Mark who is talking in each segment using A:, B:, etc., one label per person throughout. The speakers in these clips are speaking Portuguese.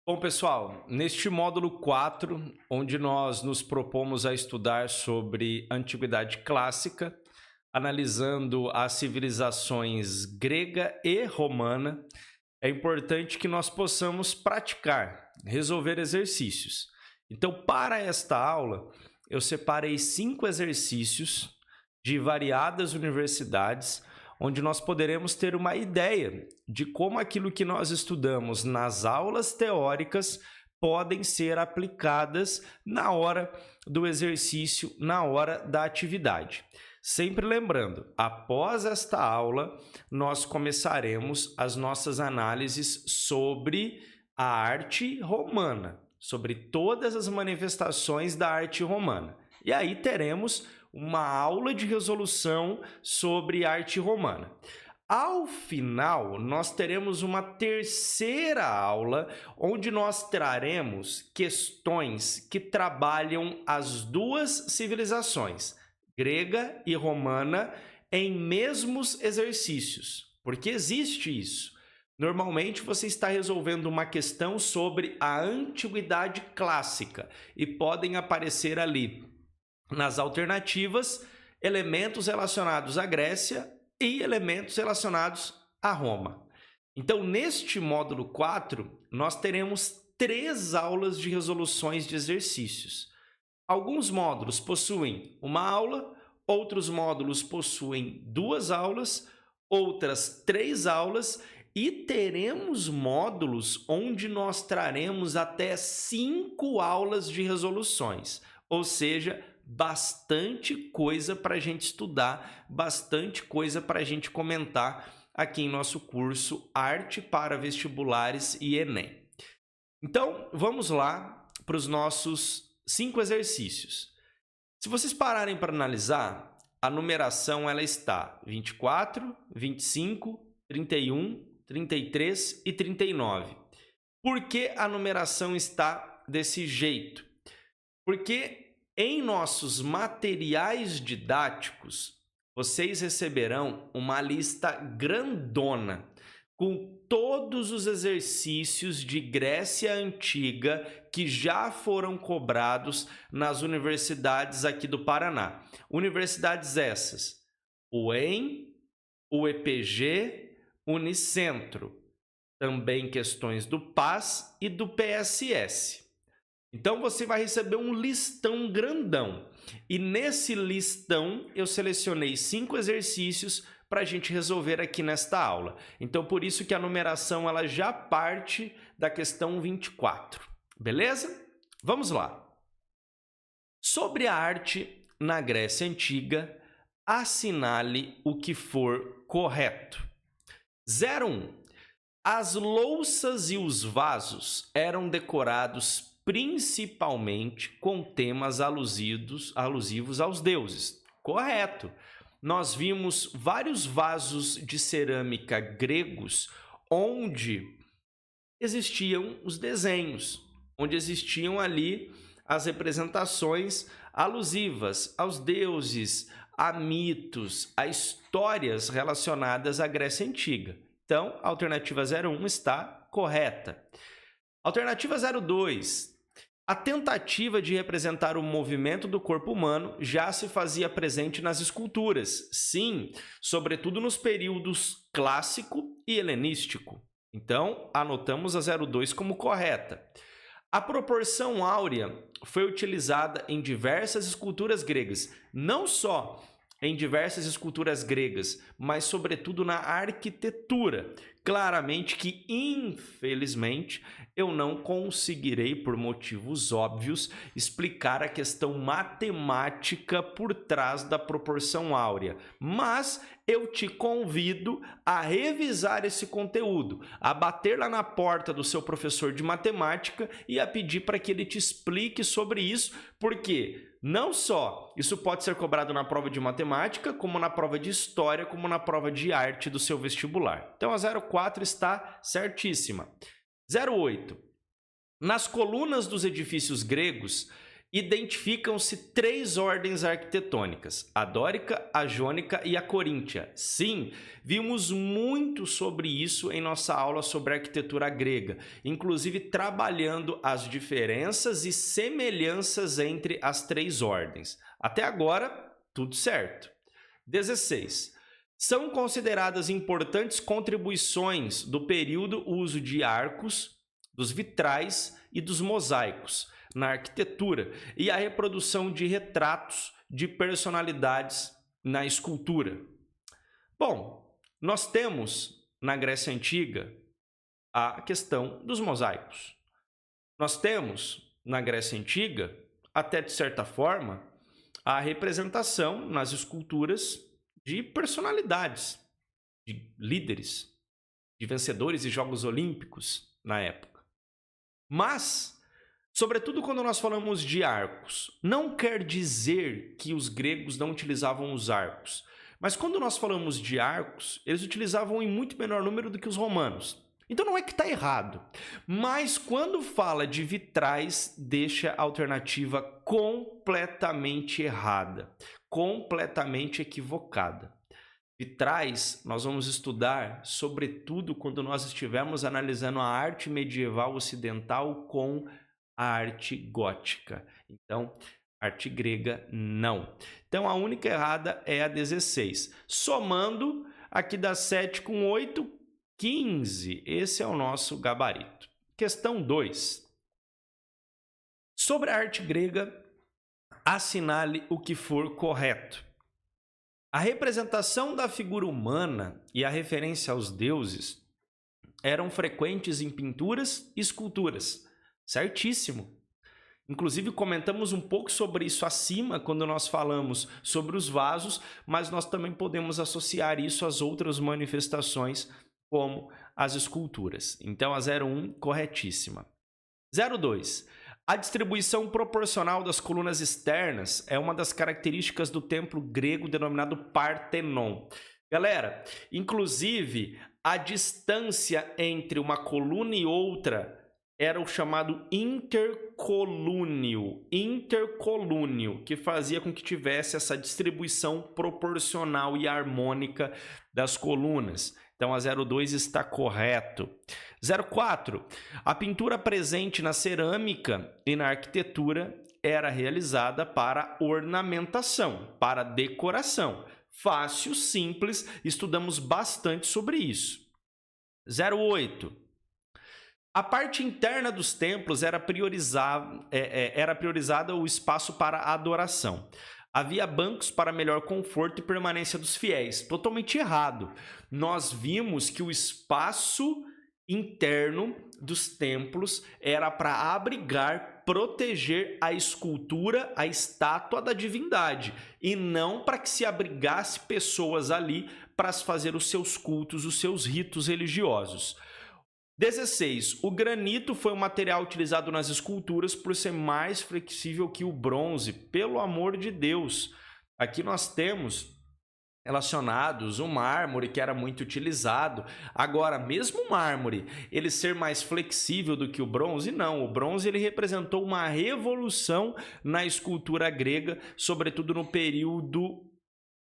A: Bom, pessoal, neste módulo 4, onde nós nos propomos a estudar sobre antiguidade clássica, analisando as civilizações grega e romana, é importante que nós possamos praticar, resolver exercícios. Então, para esta aula, eu separei 5 exercícios de variadas universidades, onde nós poderemos ter uma ideia de como aquilo que nós estudamos nas aulas teóricas podem ser aplicadas na hora do exercício, na hora da atividade. Sempre lembrando, após esta aula, nós começaremos as nossas análises sobre a arte romana, sobre todas as manifestações da arte romana. E aí teremos uma aula de resolução sobre arte romana. Ao final, nós teremos uma terceira aula, onde nós traremos questões que trabalham as duas civilizações, grega e romana, em mesmos exercícios, porque existe isso. Normalmente você está resolvendo uma questão sobre a antiguidade clássica e podem aparecer ali nas alternativas, elementos relacionados à Grécia e elementos relacionados a Roma. Então, neste módulo 4, nós teremos 3 aulas de resoluções de exercícios. Alguns módulos possuem uma aula, outros módulos possuem 2 aulas, outras 3 aulas e teremos módulos onde nós traremos até 5 aulas de resoluções, ou seja, bastante coisa para a gente estudar, bastante coisa para a gente comentar aqui em nosso curso Arte para Vestibulares e Enem. Então, vamos lá para os nossos 5 exercícios. Se vocês pararem para analisar, a numeração ela está 24, 25, 31, 33 e 39. Por que a numeração está desse jeito? Porque em nossos materiais didáticos, vocês receberão uma lista grandona com todos os exercícios de Grécia Antiga que já foram cobrados nas universidades aqui do Paraná. Universidades essas: UEM, UEPG, Unicentro, também questões do PAS e do PSS. Então, você vai receber um listão grandão. E nesse listão, eu selecionei 5 exercícios para a gente resolver aqui nesta aula. Então, por isso que a numeração ela já parte da questão 24. Beleza? Vamos lá. Sobre a arte na Grécia Antiga, assinale o que for correto. 01. As louças e os vasos eram decorados principalmente com temas alusivos aos deuses. Correto. Nós vimos vários vasos de cerâmica gregos onde existiam os desenhos, onde existiam ali as representações alusivas aos deuses, a mitos, a histórias relacionadas à Grécia Antiga. Então, a alternativa 01 está correta. Alternativa 02. A tentativa de representar o movimento do corpo humano já se fazia presente nas esculturas, sim, sobretudo nos períodos clássico e helenístico. Então, anotamos a 02 como correta. A proporção áurea foi utilizada em diversas esculturas gregas, não só em diversas esculturas gregas, mas sobretudo na arquitetura. Claramente que, infelizmente, eu não conseguirei, por motivos óbvios, explicar a questão matemática por trás da proporção áurea. Mas eu te convido a revisar esse conteúdo, a bater lá na porta do seu professor de matemática e a pedir para que ele te explique sobre isso, porque não só isso pode ser cobrado na prova de matemática, como na prova de história, como na prova de arte do seu vestibular. Então a 04 está certíssima. 08. Nas colunas dos edifícios gregos identificam-se 3 ordens arquitetônicas: a dórica, a jônica e a coríntia. Sim, vimos muito sobre isso em nossa aula sobre arquitetura grega, inclusive trabalhando as diferenças e semelhanças entre as 3 ordens. Até agora, tudo certo. 16. São consideradas importantes contribuições do período o uso de arcos, dos vitrais e dos mosaicos na arquitetura e a reprodução de retratos de personalidades na escultura. Bom, nós temos na Grécia Antiga a questão dos mosaicos. Nós temos na Grécia Antiga, até de certa forma, a representação nas esculturas de personalidades, de líderes, de vencedores de Jogos Olímpicos na época. Mas, sobretudo quando nós falamos de arcos, não quer dizer que os gregos não utilizavam os arcos. Mas quando nós falamos de arcos, eles utilizavam em muito menor número do que os romanos. Então não é que está errado. Mas quando fala de vitrais, deixa a alternativa completamente errada, completamente equivocada. Vitrais nós vamos estudar, sobretudo quando nós estivermos analisando a arte medieval ocidental com a arte gótica. Então, arte grega, não. Então, a única errada é a 16. Somando, aqui dá 7 com 8, 15. Esse é o nosso gabarito. Questão 2. Sobre a arte grega, assinale o que for correto. A representação da figura humana e a referência aos deuses eram frequentes em pinturas e esculturas. Certíssimo. Inclusive, comentamos um pouco sobre isso acima, quando nós falamos sobre os vasos, mas nós também podemos associar isso às outras manifestações, como as esculturas. Então, a 01, corretíssima. 02. A distribuição proporcional das colunas externas é uma das características do templo grego denominado Partenon. Galera, inclusive, a distância entre uma coluna e outra era o chamado intercolúneo, que fazia com que tivesse essa distribuição proporcional e harmônica das colunas. Então, a 02 está correto. 04. A pintura presente na cerâmica e na arquitetura era realizada para ornamentação, para decoração. Fácil, simples, estudamos bastante sobre isso. 08. A parte interna dos templos era priorizada o espaço para adoração. Havia bancos para melhor conforto e permanência dos fiéis. Totalmente errado. Nós vimos que o espaço interno dos templos era para abrigar, proteger a escultura, a estátua da divindade, e não para que se abrigasse pessoas ali para fazer os seus cultos, os seus ritos religiosos. 16. O granito foi um material utilizado nas esculturas por ser mais flexível que o bronze. Pelo amor de Deus! Aqui nós temos relacionados o mármore, que era muito utilizado. Agora, mesmo o mármore, ele ser mais flexível do que o bronze? Não, o bronze ele representou uma revolução na escultura grega, sobretudo no período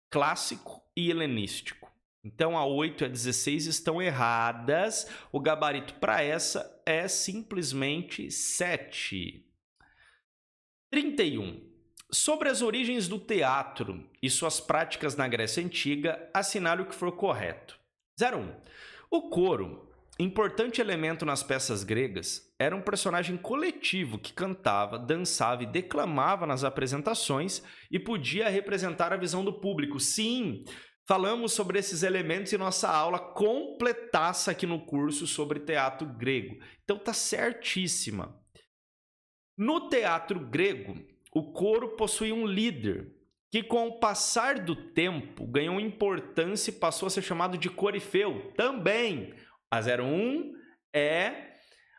A: clássico e helenístico. Então, a 8 e a 16 estão erradas. O gabarito para essa é simplesmente 7. 31. Sobre as origens do teatro e suas práticas na Grécia Antiga, assinale o que for correto. 01. O coro, importante elemento nas peças gregas, era um personagem coletivo que cantava, dançava e declamava nas apresentações e podia representar a visão do público. Sim! Falamos sobre esses elementos em nossa aula completaça aqui no curso sobre teatro grego. Então tá certíssima. No teatro grego, o coro possuía um líder que, com o passar do tempo, ganhou importância e passou a ser chamado de corifeu. Também, a 01 é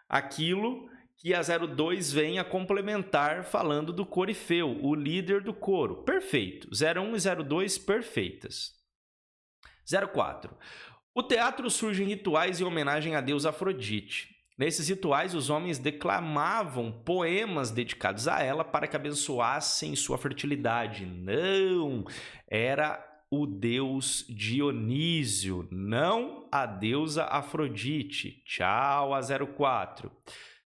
A: aquilo que a 02 vem a complementar falando do corifeu, o líder do coro. Perfeito. 01 e 02 perfeitas. 04. O teatro surge em rituais em homenagem à deusa Afrodite. Nesses rituais, os homens declamavam poemas dedicados a ela para que abençoassem sua fertilidade. Não, era o deus Dionísio, não a deusa Afrodite. Tchau a 04.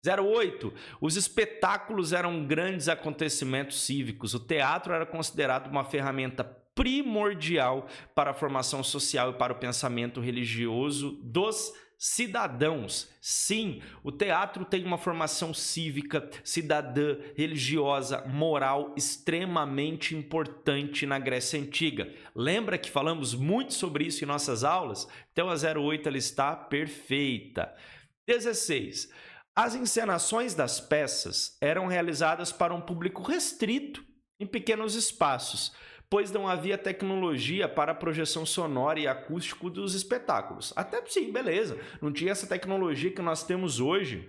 A: 08. Os espetáculos eram grandes acontecimentos cívicos. O teatro era considerado uma ferramenta primordial para a formação social e para o pensamento religioso dos cidadãos. Sim, o teatro tem uma formação cívica, cidadã, religiosa, moral extremamente importante na Grécia Antiga. Lembra que falamos muito sobre isso em nossas aulas? Então a 08 ela está perfeita. 16. As encenações das peças eram realizadas para um público restrito, em pequenos espaços, pois não havia tecnologia para a projeção sonora e acústico dos espetáculos. Até sim, beleza, não tinha essa tecnologia que nós temos hoje,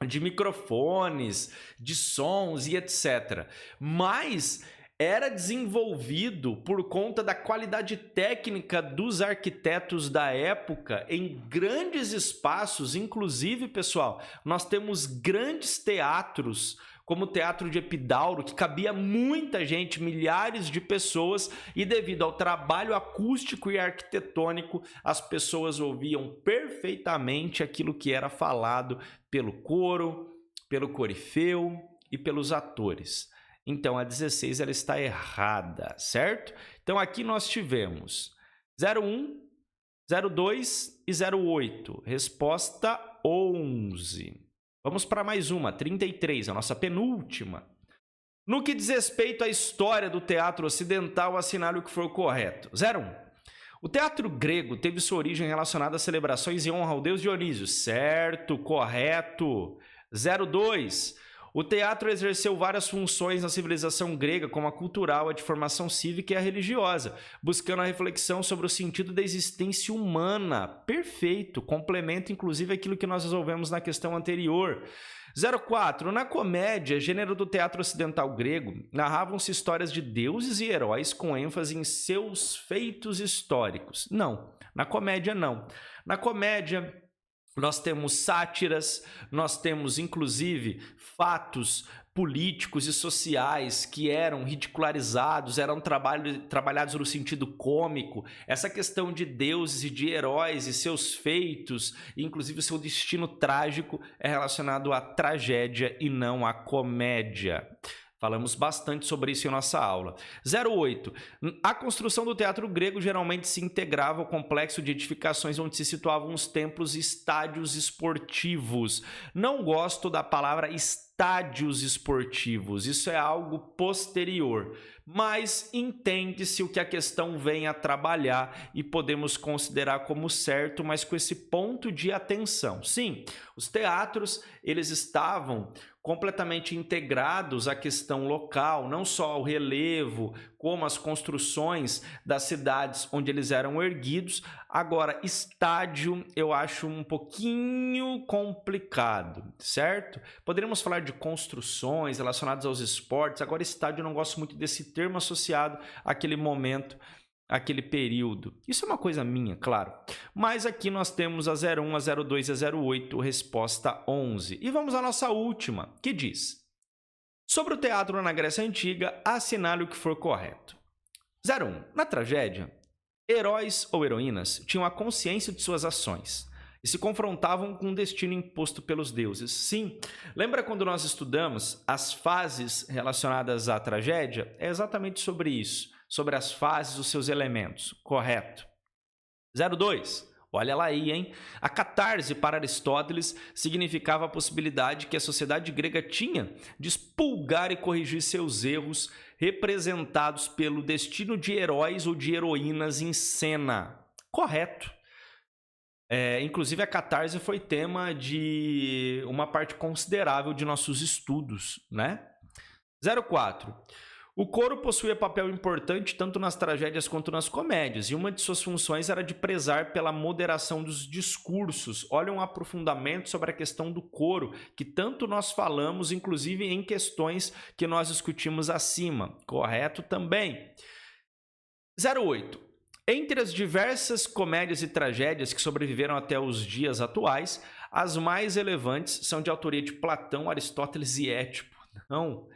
A: de microfones, de sons e etc. Mas era desenvolvido por conta da qualidade técnica dos arquitetos da época em grandes espaços. Inclusive, pessoal, nós temos grandes teatros, como o Teatro de Epidauro, que cabia muita gente, milhares de pessoas, e devido ao trabalho acústico e arquitetônico, as pessoas ouviam perfeitamente aquilo que era falado pelo coro, pelo corifeu e pelos atores. Então, a 16 ela está errada, certo? Então, aqui nós tivemos 01, 02 e 08. Resposta 11. Vamos para mais uma, 33, a nossa penúltima. No que diz respeito à história do teatro ocidental, assinale o que for correto. 01. O teatro grego teve sua origem relacionada a celebrações em honra ao deus Dionísio. Certo, correto. 02. O teatro exerceu várias funções na civilização grega, como a cultural, a de formação cívica e a religiosa, buscando a reflexão sobre o sentido da existência humana. Perfeito, complementa inclusive aquilo que nós resolvemos na questão anterior. 04. Na comédia, gênero do teatro ocidental grego, narravam-se histórias de deuses e heróis com ênfase em seus feitos históricos. Não, na comédia não. Na comédia, nós temos sátiras, nós temos inclusive fatos políticos e sociais que eram ridicularizados, eram trabalhados no sentido cômico. Essa questão de deuses e de heróis e seus feitos, inclusive o seu destino trágico, é relacionado à tragédia e não à comédia. Falamos bastante sobre isso em nossa aula. 08. A construção do teatro grego geralmente se integrava ao complexo de edificações onde se situavam os templos e estádios esportivos. Não gosto da palavra estádios esportivos, isso é algo posterior, mas entende-se o que a questão vem a trabalhar e podemos considerar como certo, mas com esse ponto de atenção. Sim, os teatros, eles estavam completamente integrados à questão local, não só ao relevo, como as construções das cidades onde eles eram erguidos. Agora, estádio eu acho um pouquinho complicado, certo? Poderíamos falar de construções relacionadas aos esportes. Agora, estádio eu não gosto muito desse termo associado àquele momento, aquele período. Isso é uma coisa minha, claro. Mas aqui nós temos a 01, a 02 e a 08, resposta 11. E vamos à nossa última, que diz: sobre o teatro na Grécia Antiga, assinale o que for correto. 01. Na tragédia, heróis ou heroínas tinham a consciência de suas ações e se confrontavam com o destino imposto pelos deuses. Sim, lembra quando nós estudamos as fases relacionadas à tragédia? É exatamente sobre isso. Sobre as fases, os seus elementos. Correto. 02. Olha lá aí, hein? A catarse para Aristóteles significava a possibilidade que a sociedade grega tinha de expurgar e corrigir seus erros representados pelo destino de heróis ou de heroínas em cena. Correto. Inclusive, a catarse foi tema de uma parte considerável de nossos estudos, né? 04. O coro possuía papel importante tanto nas tragédias quanto nas comédias, e uma de suas funções era de prezar pela moderação dos discursos. Olha um aprofundamento sobre a questão do coro, que tanto nós falamos, inclusive em questões que nós discutimos acima. Correto também. 08. Entre as diversas comédias e tragédias que sobreviveram até os dias atuais, As mais relevantes são de autoria de Platão, Aristóteles e Édipo. Não.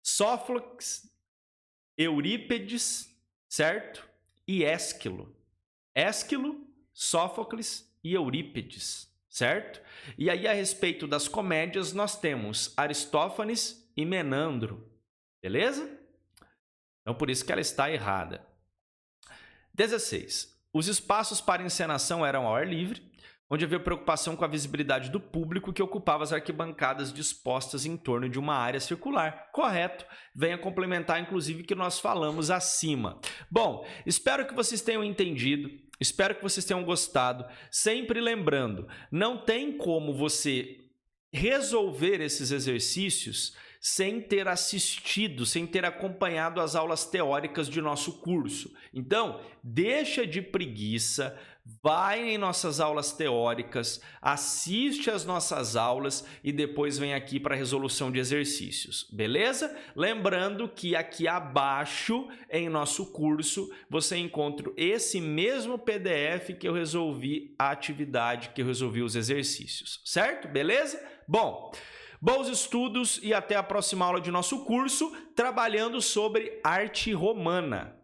A: Sófocles, Eurípides, certo? E Ésquilo. Ésquilo, Sófocles e Eurípides, certo? E aí, a respeito das comédias, nós temos Aristófanes e Menandro, beleza? Então, por isso que ela está errada. 16. Os espaços para encenação eram ao ar livre, onde havia preocupação com a visibilidade do público que ocupava as arquibancadas dispostas em torno de uma área circular. Correto. Venha complementar, inclusive, o que nós falamos acima. Bom, espero que vocês tenham entendido, espero que vocês tenham gostado. Sempre lembrando, não tem como você resolver esses exercícios sem ter assistido, sem ter acompanhado as aulas teóricas de nosso curso. Então, deixa de preguiça, vai em nossas aulas teóricas, assiste as nossas aulas e depois vem aqui para a resolução de exercícios, beleza? Lembrando que aqui abaixo, em nosso curso, você encontra esse mesmo PDF que eu resolvi a atividade, que eu resolvi os exercícios, certo? Beleza? Bom, bons estudos e até a próxima aula de nosso curso, trabalhando sobre arte romana.